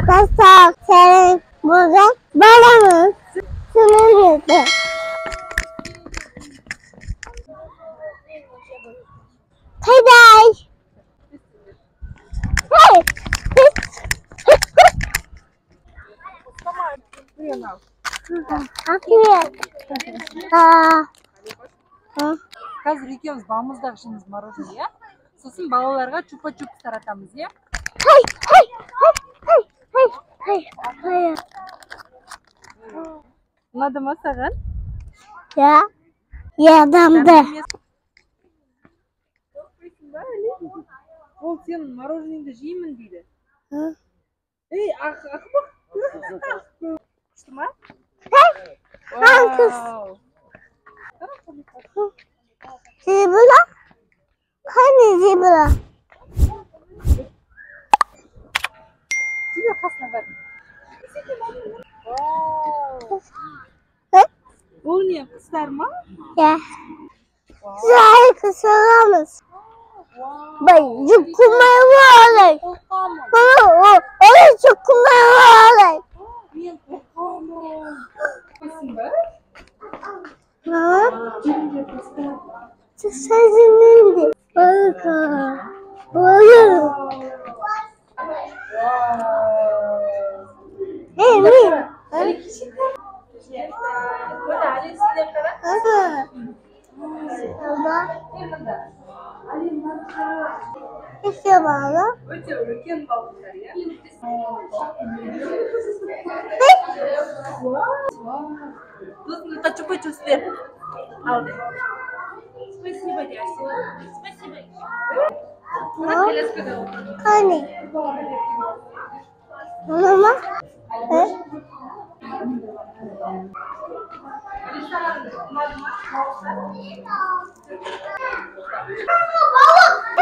Arkadaşlar senin bugün balımız sınırlıdır. Hey. Hey. Қазір екеуміз балмұздақ ішіміз мороженое, иә? Сосын балаларға чупа-чупс таратамыз, иә? Hey. Ұнады ма саған? Ya. Yadamdı. Ол сенің мороженеңді жеймін дейді. Hı? Ей, ақымақ. Күшті ма? Kız. Zibra. Hani zibra? Тебе қасына бар. Бұл не, құстар ма? Ya. Zahir kısırlamız. Ben yukumaya varım. Қорқамын. Onu yukumaya varım. Мен қорқамын. Қойсын ба? Sözünündü. Bakın. Buyurun. Evet. İşte bana. Өте үлкен балықтар, иә? Досыңызға чупа-чупс бер. Алды. Спасибо, дядя. Спасибо. Коляскада отыр. Hani? Mama?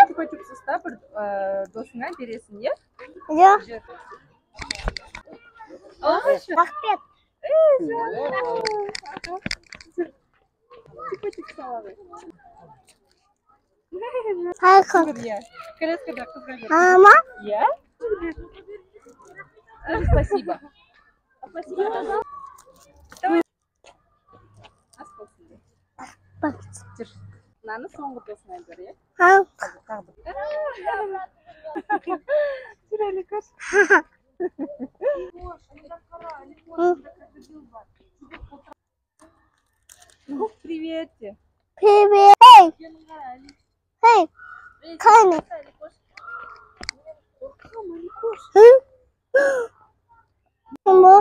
Чупа-чупс ұстап бір досыңа бересің, иә? Ya. Рахмет. Чупа-чупс алады. Harika. Иә. Коляскада қызға бер. Mama? Иә? Спасибо. Спасибо. Давай. Ас болсын де. Bak. Жүр. Мынаны соңғы досыңа бер, иә? Ha. Тағы бір. Жүр әлі көрші. Привет. Привет. Hey. Hani? Hı? Bu.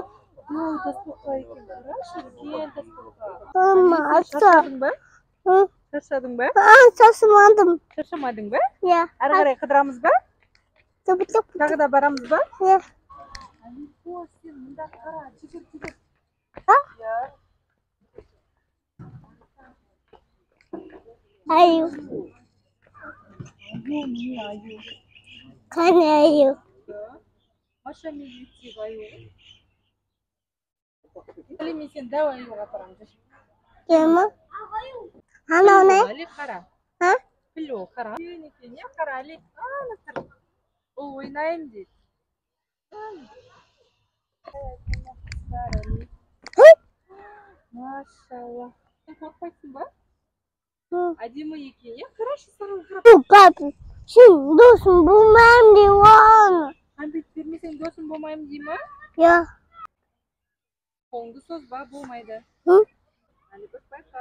Mama açtı. Шаршадың ба? Hı? Шаршадың ба? Şaşırmadım. Шаршамадың ба? Ya. Ары қарай қыдырамыз ба? Tıp. Тағы да барамыз ба? Ya. Алико, сен мында қара, жүгір. Ha? Иә. Ayu. Hani ayu. Маша мен еттегі аю. Али мен сен дәу аюға апарамыз. Kime? Hani o ne? Али қара. Ha? Піл ол қара. Екен екен, не қара Али. Тұр. Ол ойнайын дейді. Машалла. Сен қорқпайсың ба? Hı. Әдемі екен, е? Қарашы саған қарап. Bu kapı. Şimdi dostum bulmam diyor. Қандай бермесең досым болмаймын дей ма? Ya. Қолыңды созба, болмайды. Hı? Али, бір байқа.